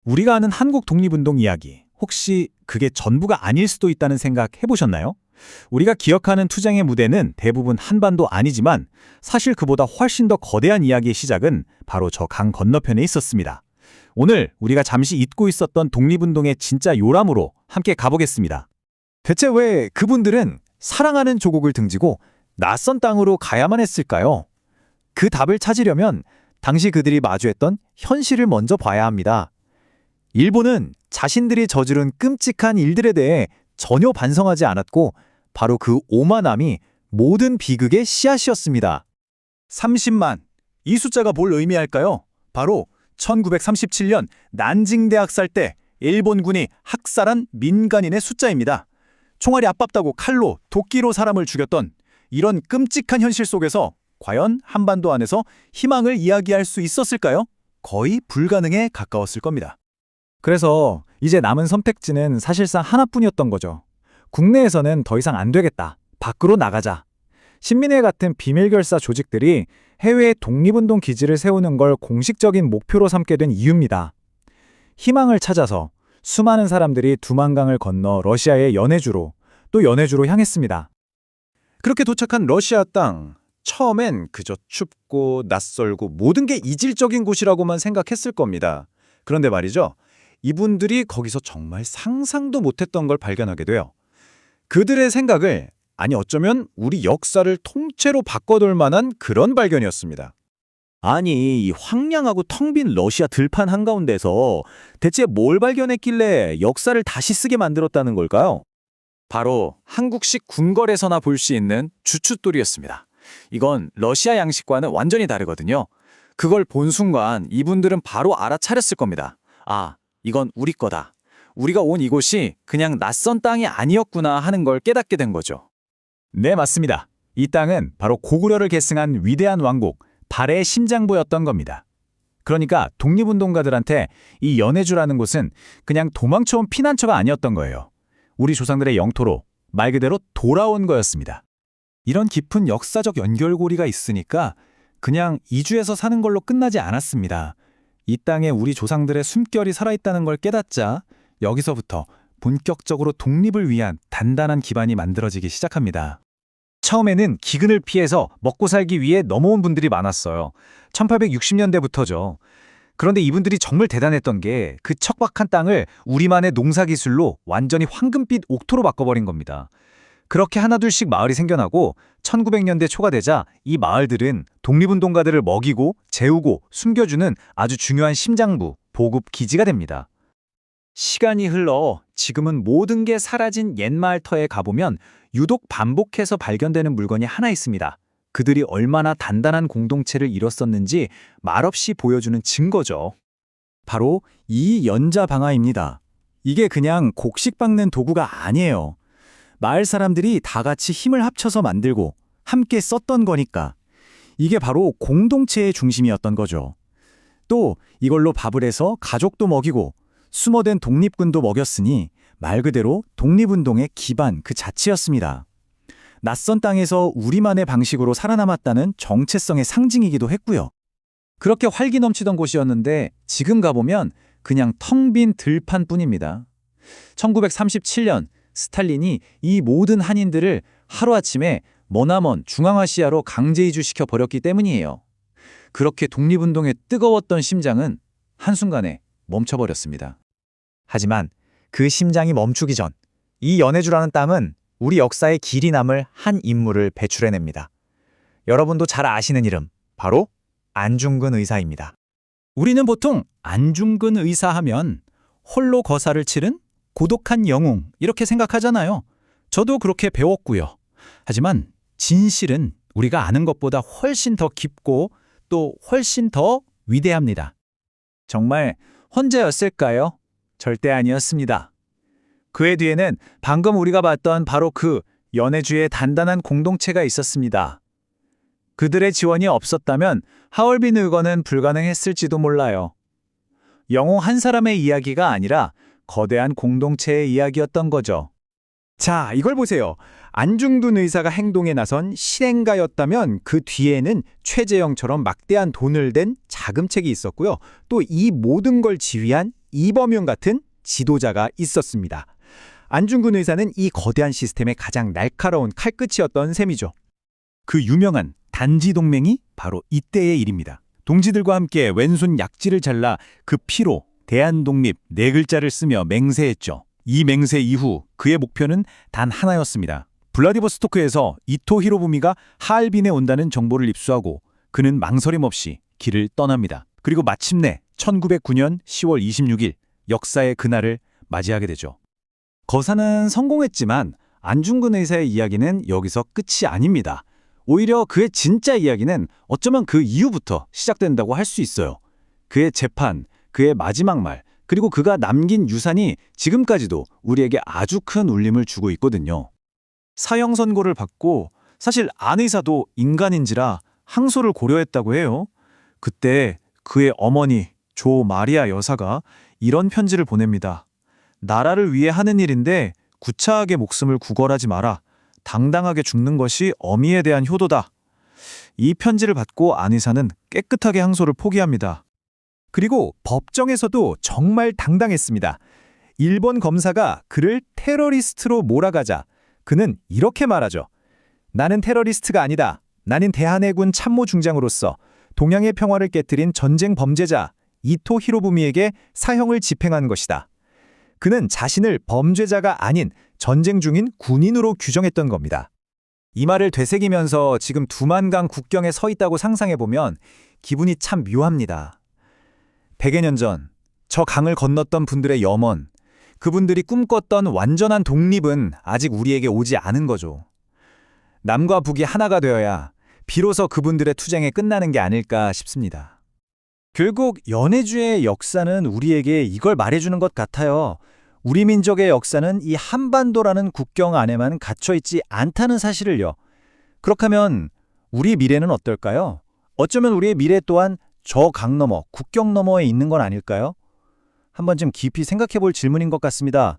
우리가 아는 한국 독립운동 이야기, 혹시 그게 전부가 아닐 수도 있다는 생각 해보셨나요? 우리가 기억하는 투쟁의 무대는 대부분 한반도 아니지만 사실 그보다 훨씬 더 거대한 이야기의 시작은 바로 저 강 건너편에 있었습니다. 오늘 우리가 잠시 잊고 있었던 독립운동의 진짜 요람으로 함께 가보겠습니다. 대체 왜 그분들은 사랑하는 조국을 등지고 낯선 땅으로 가야만 했을까요? 그 답을 찾으려면 당시 그들이 마주했던 현실을 먼저 봐야 합니다. 일본은 자신들이 저지른 끔찍한 일들에 대해 전혀 반성하지 않았고 바로 그 오만함이 모든 비극의 씨앗이었습니다. 30만. 이 숫자가 뭘 의미할까요? 바로 1937년 난징대학살 때 일본군이 학살한 민간인의 숫자입니다. 총알이 아깝다고 칼로, 도끼로 사람을 죽였던 이런 끔찍한 현실 속에서 과연 한반도 안에서 희망을 이야기할 수 있었을까요? 거의 불가능에 가까웠을 겁니다. 그래서 이제 남은 선택지는 사실상 하나뿐이었던 거죠. 국내에서는 더 이상 안 되겠다. 밖으로 나가자. 신민회 같은 비밀결사 조직들이 해외에 독립운동 기지를 세우는 걸 공식적인 목표로 삼게 된 이유입니다. 희망을 찾아서 수많은 사람들이 두만강을 건너 러시아의 연해주로, 또 연해주로 향했습니다. 그렇게 도착한 러시아 땅, 처음엔 그저 춥고 낯설고 모든 게 이질적인 곳이라고만 생각했을 겁니다. 그런데 말이죠, 이분들이 거기서 정말 상상도 못했던 걸 발견하게 돼요. 그들의 생각을, 아니 어쩌면 우리 역사를 통째로 바꿔둘 만한 그런 발견이었습니다. 아니, 이 황량하고 텅 빈 러시아 들판 한가운데서 대체 뭘 발견했길래 역사를 다시 쓰게 만들었다는 걸까요? 바로 한국식 궁궐에서나 볼 수 있는 주춧돌이었습니다. 이건 러시아 양식과는 완전히 다르거든요. 그걸 본 순간 이분들은 바로 알아차렸을 겁니다. 아, 이건 우리 거다. 우리가 온 이곳이 그냥 낯선 땅이 아니었구나 하는 걸 깨닫게 된 거죠. 네, 맞습니다. 이 땅은 바로 고구려를 계승한 위대한 왕국, 발해의 심장부였던 겁니다. 그러니까 독립운동가들한테 이 연해주라는 곳은 그냥 도망쳐온 피난처가 아니었던 거예요. 우리 조상들의 영토로 말 그대로 돌아온 거였습니다. 이런 깊은 역사적 연결고리가 있으니까 그냥 이주해서 사는 걸로 끝나지 않았습니다. 이 땅에 우리 조상들의 숨결이 살아있다는 걸 깨닫자 여기서부터 본격적으로 독립을 위한 단단한 기반이 만들어지기 시작합니다. 처음에는 기근을 피해서 먹고 살기 위해 넘어온 분들이 많았어요. 1860년대부터죠. 그런데 이분들이 정말 대단했던 게 그 척박한 땅을 우리만의 농사기술로 완전히 황금빛 옥토로 바꿔버린 겁니다. 그렇게 하나둘씩 마을이 생겨나고 1900년대 초가 되자 이 마을들은 독립운동가들을 먹이고 재우고 숨겨주는 아주 중요한 심장부, 보급 기지가 됩니다. 시간이 흘러 지금은 모든 게 사라진 옛마을 터에 가보면 유독 반복해서 발견되는 물건이 하나 있습니다. 그들이 얼마나 단단한 공동체를 이뤘었는지 말없이 보여주는 증거죠. 바로 이 연자방아입니다. 이게 그냥 곡식 빻는 도구가 아니에요. 마을 사람들이 다 같이 힘을 합쳐서 만들고 함께 썼던 거니까. 이게 바로 공동체의 중심이었던 거죠. 또 이걸로 밥을 해서 가족도 먹이고 숨어든 독립군도 먹였으니 말 그대로 독립운동의 기반 그 자체였습니다. 낯선 땅에서 우리만의 방식으로 살아남았다는 정체성의 상징이기도 했고요. 그렇게 활기 넘치던 곳이었는데 지금 가보면 그냥 텅 빈 들판뿐입니다. 1937년 스탈린이 이 모든 한인들을 하루아침에 머나먼 중앙아시아로 강제 이주시켜 버렸기 때문이에요. 그렇게 독립운동의 뜨거웠던 심장은 한순간에 멈춰버렸습니다. 하지만 그 심장이 멈추기 전 이 연해주라는 땅은 우리 역사의 길이 남을 한 인물을 배출해냅니다. 여러분도 잘 아시는 이름, 바로 안중근 의사입니다. 우리는 보통 안중근 의사 하면 홀로 거사를 치른 고독한 영웅 이렇게 생각하잖아요. 저도 그렇게 배웠고요. 하지만 진실은 우리가 아는 것보다 훨씬 더 깊고 또 훨씬 더 위대합니다. 정말 혼자였을까요? 절대 아니었습니다. 그의 뒤에는 방금 우리가 봤던 바로 그 연해주의 단단한 공동체가 있었습니다. 그들의 지원이 없었다면 하얼빈 의거는 불가능했을지도 몰라요. 영웅 한 사람의 이야기가 아니라 거대한 공동체의 이야기였던 거죠. 자, 이걸 보세요. 안중근 의사가 행동에 나선 실행가였다면 그 뒤에는 최재형처럼 막대한 돈을 댄 자금책이 있었고요. 또 이 모든 걸 지휘한 이범용 같은 지도자가 있었습니다. 안중근 의사는 이 거대한 시스템의 가장 날카로운 칼끝이었던 셈이죠. 그 유명한 단지 동맹이 바로 이때의 일입니다. 동지들과 함께 왼손 약지를 잘라 그 피로 대한독립 네 글자를 쓰며 맹세했죠. 이 맹세 이후 그의 목표는 단 하나였습니다. 블라디보스토크에서 이토 히로부미가 하얼빈에 온다는 정보를 입수하고 그는 망설임 없이 길을 떠납니다. 그리고 마침내 1909년 10월 26일 역사의 그날을 맞이하게 되죠. 거사는 성공했지만 안중근 의사의 이야기는 여기서 끝이 아닙니다. 오히려 그의 진짜 이야기는 어쩌면 그 이후부터 시작된다고 할 수 있어요. 그의 재판, 그의 마지막 말, 그리고 그가 남긴 유산이 지금까지도 우리에게 아주 큰 울림을 주고 있거든요. 사형 선고를 받고 사실 안 의사도 인간인지라 항소를 고려했다고 해요. 그때 그의 어머니 조 마리아 여사가 이런 편지를 보냅니다. 나라를 위해 하는 일인데 구차하게 목숨을 구걸하지 마라. 당당하게 죽는 것이 어미에 대한 효도다. 이 편지를 받고 안 의사는 깨끗하게 항소를 포기합니다. 그리고 법정에서도 정말 당당했습니다. 일본 검사가 그를 테러리스트로 몰아가자 그는 이렇게 말하죠. 나는 테러리스트가 아니다. 나는 대한해군 참모 중장으로서 동양의 평화를 깨뜨린 전쟁 범죄자 이토 히로부미에게 사형을 집행한 것이다. 그는 자신을 범죄자가 아닌 전쟁 중인 군인으로 규정했던 겁니다. 이 말을 되새기면서 지금 두만강 국경에 서 있다고 상상해보면 기분이 참 묘합니다. 100여 년 전 저 강을 건넜던 분들의 염원, 그분들이 꿈꿨던 완전한 독립은 아직 우리에게 오지 않은 거죠. 남과 북이 하나가 되어야 비로소 그분들의 투쟁이 끝나는 게 아닐까 싶습니다. 결국 연해주의 역사는 우리에게 이걸 말해주는 것 같아요. 우리 민족의 역사는 이 한반도라는 국경 안에만 갇혀있지 않다는 사실을요. 그렇다면 우리 미래는 어떨까요? 어쩌면 우리의 미래 또한 저 강 너머, 국경 너머에 있는 건 아닐까요? 한번 좀 깊이 생각해 볼 질문인 것 같습니다.